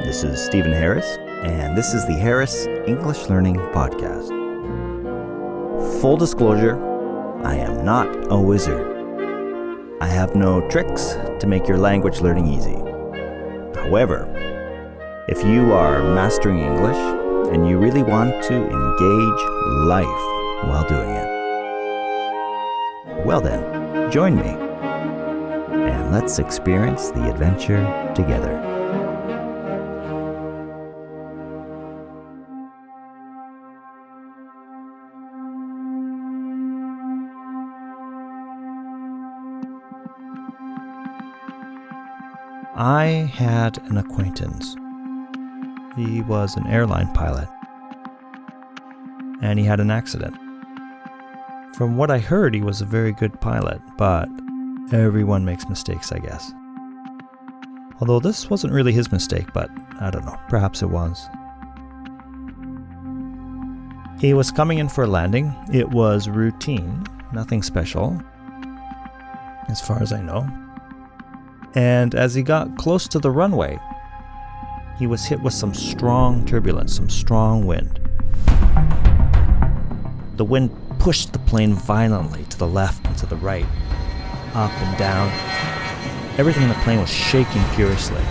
This is Stephen Harris, and this is the Harris English Learning Podcast. Full disclosure, I am not a wizard. I have no tricks to make your language learning easy. However, if you are mastering English and you really want to engage life while doing it, well then, join me, and let's experience the adventure together. I had an acquaintance. He was an airline pilot, and he had an accident. From what I heard, he was a very good pilot, but everyone makes mistakes, I guess. Although this wasn't really his mistake, but I don't know, perhaps it was. He was coming in for a landing. It was routine, nothing special, as far as I know. And as he got close to the runway, he was hit with some strong turbulence, some strong wind. The wind pushed the plane violently to the left and to the right, up and down. Everything in the plane was shaking furiously.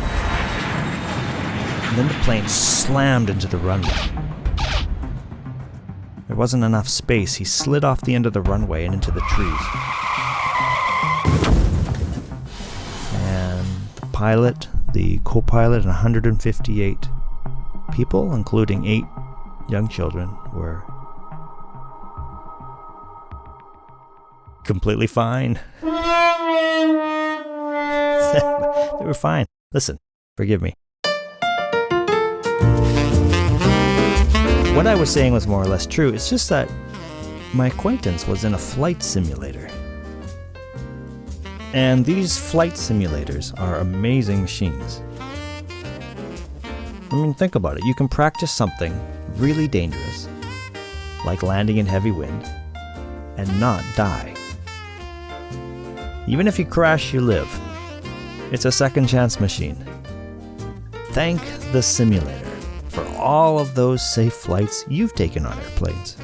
And then the plane slammed into the runway. There wasn't enough space. He slid off the end of the runway and into the trees. Pilot, the co-pilot, and 158 people, including 8 young children, were completely fine. They were fine. Listen, forgive me. What I was saying was more or less true. It's just that my acquaintance was in a flight simulator. And these flight simulators are amazing machines. I mean, think about it. You can practice something really dangerous, like landing in heavy wind, and not die. Even if you crash, you live. It's a second chance machine. Thank the simulator for all of those safe flights you've taken on airplanes.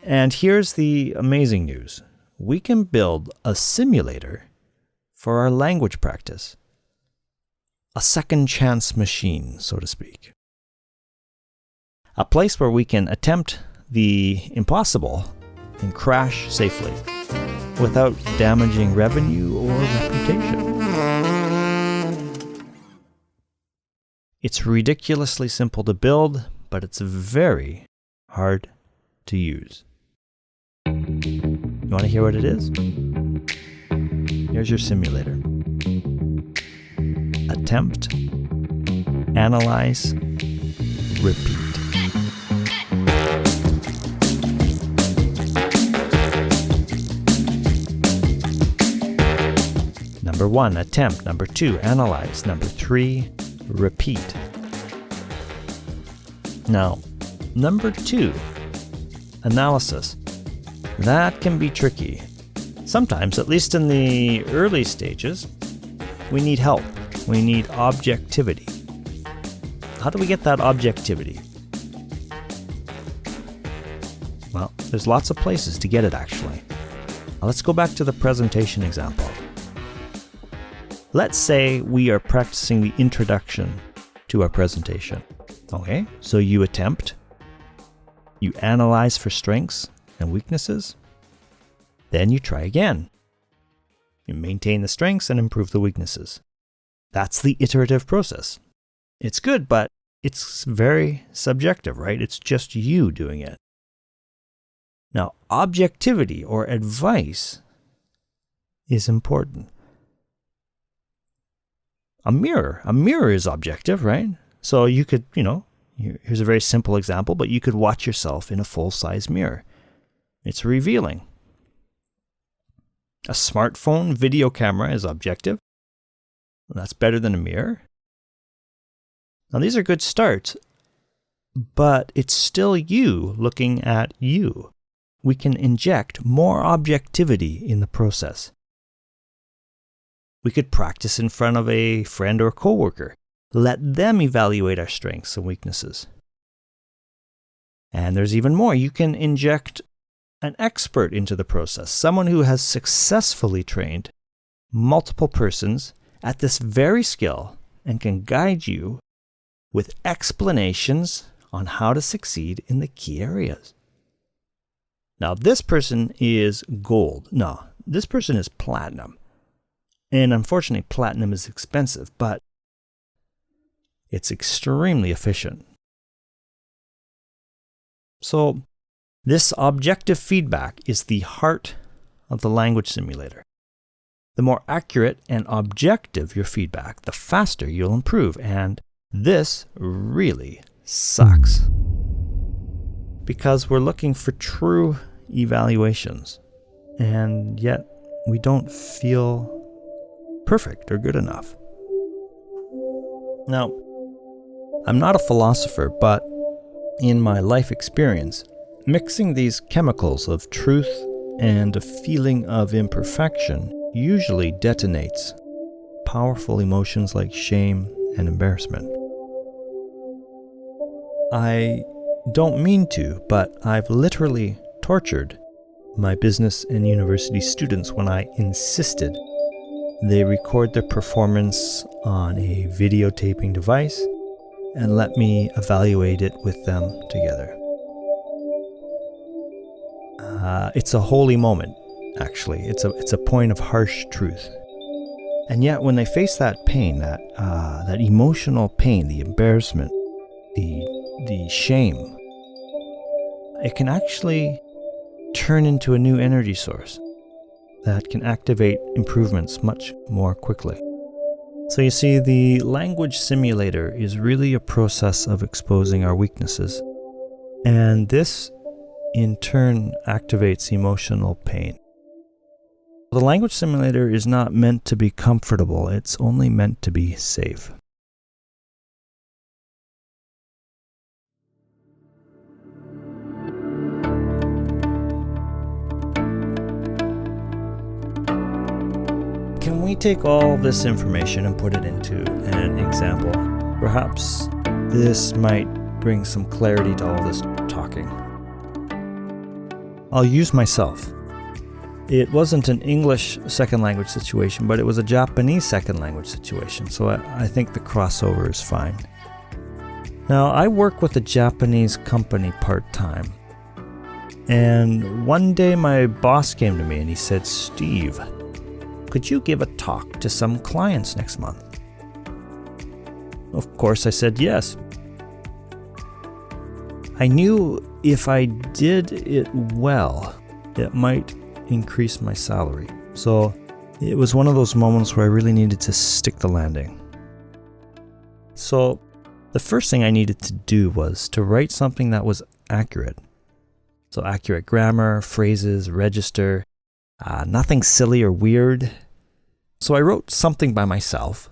And here's the amazing news. We can build a simulator for our language practice. A second chance machine, so to speak. A place where we can attempt the impossible and crash safely without damaging revenue or reputation. It's ridiculously simple to build, but it's very hard to use. You want to hear what it is? Here's your simulator. Attempt, analyze, repeat. Number 1, attempt. Number 2, analyze. Number 3, repeat. Now, number 2, analysis. That can be tricky. Sometimes, at least in the early stages, we need help. We need objectivity. How do we get that objectivity? Well, there's lots of places to get it, actually. Now, let's go back to the presentation example. Let's say we are practicing the introduction to our presentation. Okay, so you attempt, you analyze for strengths and weaknesses, then you try again. You maintain the strengths and improve the weaknesses. That's the iterative process. It's good, but it's very subjective, right? It's just you doing it. Now, objectivity or advice is important. A mirror is objective, right? So you could, here's a very simple example, but you could watch yourself in a full-size mirror. It's revealing. A smartphone video camera is objective. That's better than a mirror. Now, these are good starts, but it's still you looking at you. We can inject more objectivity in the process. We could practice in front of a friend or coworker. let them evaluate our strengths and weaknesses. And there's even more. You can inject an expert into the process, someone who has successfully trained multiple persons at this very skill and can guide you with explanations on how to succeed in the key areas. Now, this person is gold. No, this person is platinum. And unfortunately, platinum is expensive, but it's extremely efficient. So, this objective feedback is the heart of the language simulator. The more accurate and objective your feedback, the faster you'll improve. And this really sucks, because we're looking for true evaluations, and yet we don't feel perfect or good enough. Now, I'm not a philosopher, but in my life experience, mixing these chemicals of truth and a feeling of imperfection usually detonates powerful emotions like shame and embarrassment. I don't mean to, but I've literally tortured my business and university students when I insisted they record their performance on a videotaping device and let me evaluate it with them together. It's a holy moment, actually. It's a point of harsh truth. And yet when they face that pain, that emotional pain, the embarrassment, the shame, it can actually turn into a new energy source that can activate improvements much more quickly. So you see, the language simulator is really a process of exposing our weaknesses, and this in turn activates emotional pain. The language simulator is not meant to be comfortable, it's only meant to be safe. Can we take all this information and put it into an example? Perhaps this might bring some clarity to all this talking. I'll use myself. It wasn't an English second language situation, but it was a Japanese second language situation, so I think the crossover is fine. Now, I work with a Japanese company part-time, and one day my boss came to me and he said, "Steve, could you give a talk to some clients next month?" Of course, I said yes. I knew if I did it well, it might increase my salary. So it was one of those moments where I really needed to stick the landing. So the first thing I needed to do was to write something that was accurate. So accurate grammar, phrases, register, nothing silly or weird. So I wrote something by myself,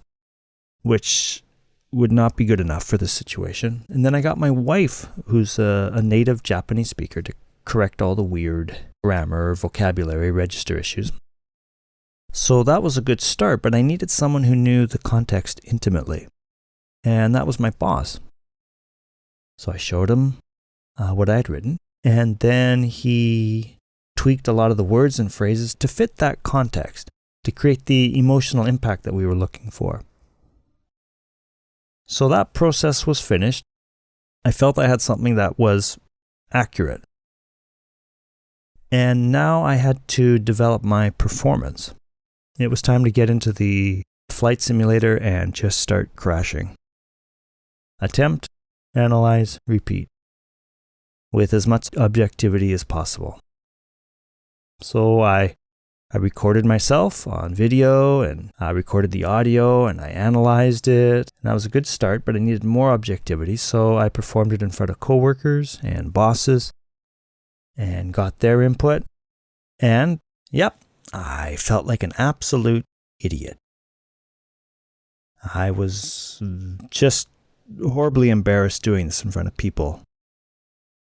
which would not be good enough for this situation. And then I got my wife, who's a native Japanese speaker, to correct all the weird grammar, vocabulary, register issues. So that was a good start, but I needed someone who knew the context intimately. And that was my boss. So I showed him what I had written, and then he tweaked a lot of the words and phrases to fit that context, to create the emotional impact that we were looking for. So that process was finished. I felt I had something that was accurate. And now I had to develop my performance. It was time to get into the flight simulator and just start crashing. Attempt, analyze, repeat, with as much objectivity as possible. So I recorded myself on video, and I recorded the audio, and I analyzed it. And that was a good start, but I needed more objectivity, so I performed it in front of coworkers and bosses and got their input. And, yep, I felt like an absolute idiot. I was just horribly embarrassed doing this in front of people.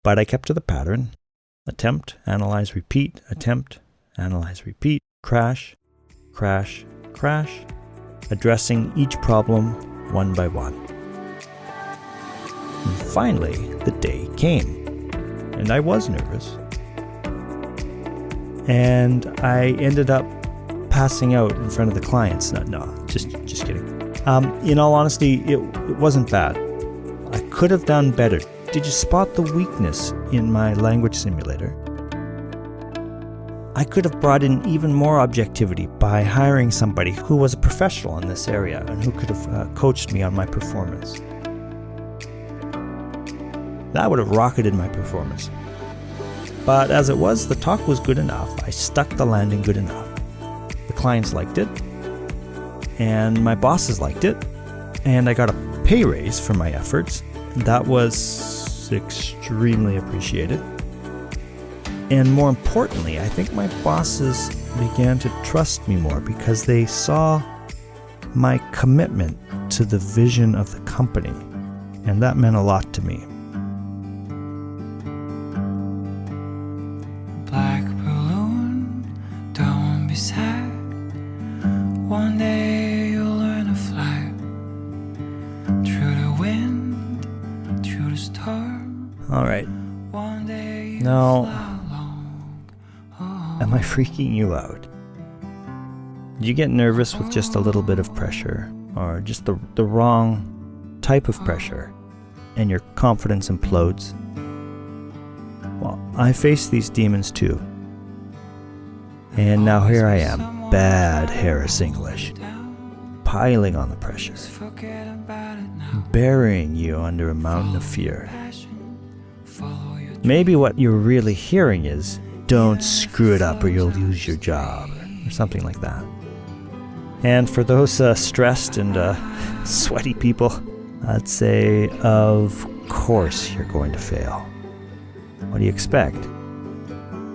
But I kept to the pattern. Attempt, analyze, repeat, attempt, analyze, repeat, crash, crash, crash, addressing each problem one by one. And finally, the day came, and I was nervous. And I ended up passing out in front of the clients. No, just kidding. In all honesty, it wasn't bad. I could have done better. Did you spot the weakness in my language simulator? I could have brought in even more objectivity by hiring somebody who was a professional in this area and who could have coached me on my performance. That would have rocketed my performance. But as it was, the talk was good enough. I stuck the landing good enough. The clients liked it, and my bosses liked it, and I got a pay raise for my efforts. That was extremely appreciated. And more importantly, I think my bosses began to trust me more because they saw my commitment to the vision of the company, and that meant a lot to me. Black balloon, don't be sad. One day you'll learn to fly through the wind, through the storm. All right. One day you'll Now, fly along. Oh. am I freaking you out? Do you get nervous with just a little bit of pressure, or just the wrong type of pressure, and your confidence implodes? Well, I face these demons too. And now here I am, bad Harris English, piling on the pressure, burying you under a mountain of fear. Maybe what you're really hearing is, don't screw it up or you'll lose your job, or something like that. And for those stressed and sweaty people, I'd say, of course you're going to fail. What do you expect?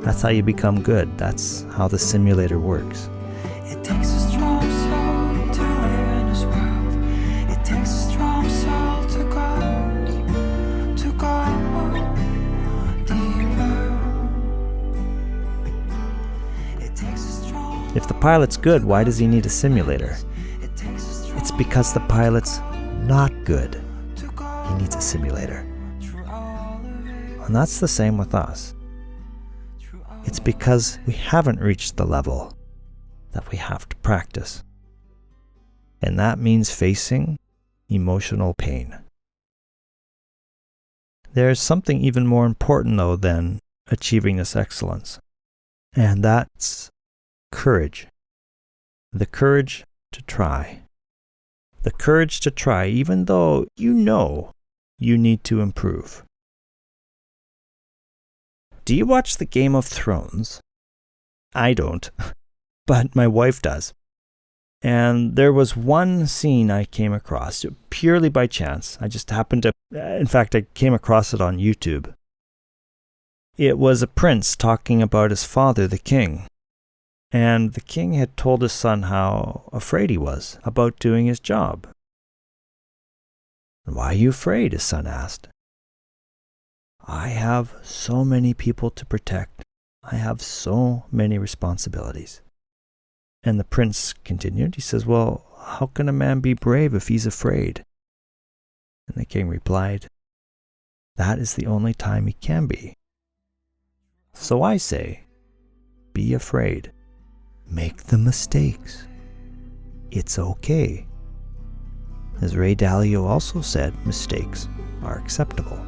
That's how you become good. That's how the simulator works. It takes a strong soul to live in this world. It takes a strong soul to go deeper. It takes a strong. If the pilot's good, why does he need a simulator? It's because the pilot's not good. He needs a simulator. And that's the same with us. It's because we haven't reached the level that we have to practice. And that means facing emotional pain. There's something even more important, though, than achieving this excellence. And that's courage. The courage to try. The courage to try, even though you know you need to improve. Do you watch the Game of Thrones? I don't, but my wife does. And there was one scene I came across purely by chance. I just happened to, in fact, I came across it on YouTube. It was a prince talking about his father, the king. And the king had told his son how afraid he was about doing his job. "Why are you afraid?" his son asked. "I have so many people to protect. I have so many responsibilities." And the prince continued. He says, "Well, how can a man be brave if he's afraid?" And the king replied, "That is the only time he can be. So I say, be afraid. Make the mistakes. It's okay." As Ray Dalio also said, mistakes are acceptable.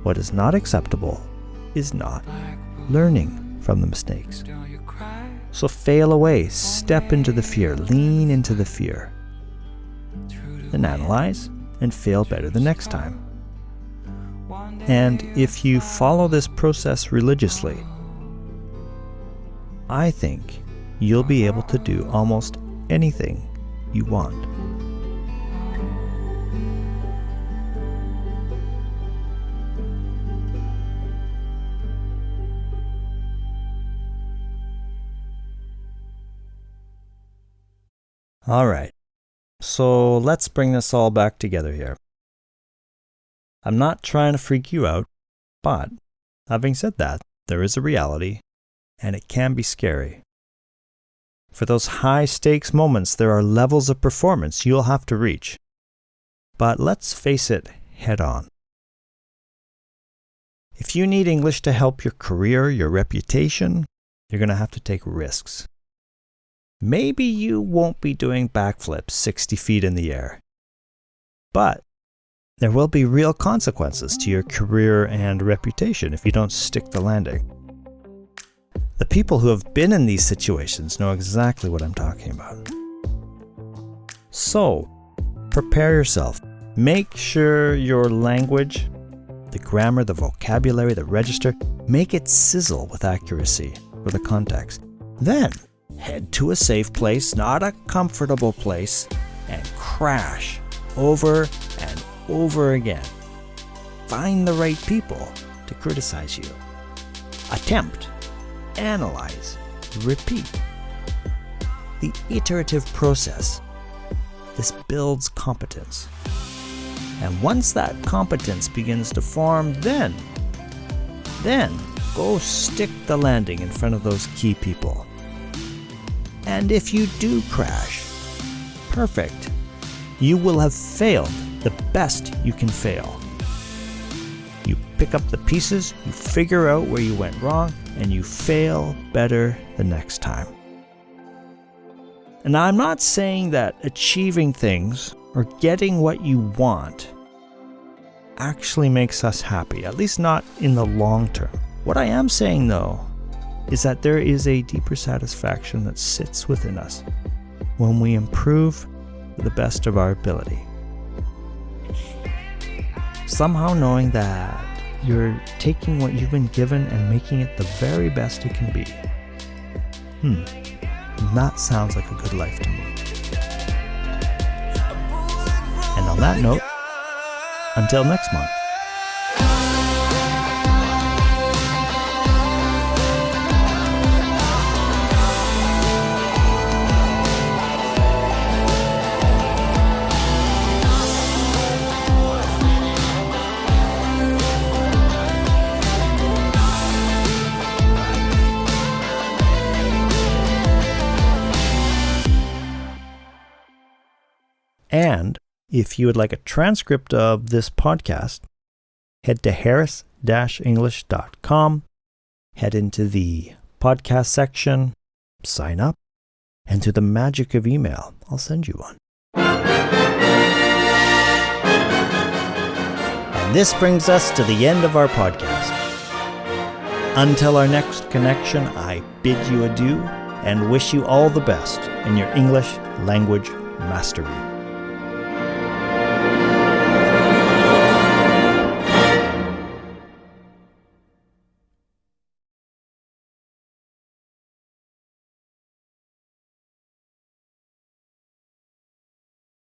What is not acceptable is not learning from the mistakes. So fail away, step into the fear, lean into the fear, and analyze and fail better the next time. And if you follow this process religiously, I think you'll be able to do almost anything you want. All right, so let's bring this all back together here. I'm not trying to freak you out, but having said that, there is a reality, and it can be scary. For those high stakes moments, there are levels of performance you'll have to reach. But let's face it head on. If you need English to help your career, your reputation, you're going to have to take risks. Maybe you won't be doing backflips 60 feet in the air. But there will be real consequences to your career and reputation if you don't stick the landing. The people who have been in these situations know exactly what I'm talking about. So, prepare yourself. Make sure your language, the grammar, the vocabulary, the register, make it sizzle with accuracy for the context. Then, head to a safe place, not a comfortable place, and crash over and over again. Find the right people to criticize you. Attempt, analyze, repeat. The iterative process. This builds competence. And once that competence begins to form, then go stick the landing in front of those key people. And if you do crash, perfect. You will have failed the best you can fail. You pick up the pieces, you figure out where you went wrong, and you fail better the next time. And I'm not saying that achieving things or getting what you want actually makes us happy, at least not in the long term. What I am saying, though, is that there is a deeper satisfaction that sits within us when we improve to the best of our ability. Somehow knowing that you're taking what you've been given and making it the very best it can be. That sounds like a good life to me. And on that note, until next month. And if you would like a transcript of this podcast, head to harris-english.com, head into the podcast section, sign up, and through the magic of email, I'll send you one. And this brings us to the end of our podcast. Until our next connection, I bid you adieu and wish you all the best in your English language mastery.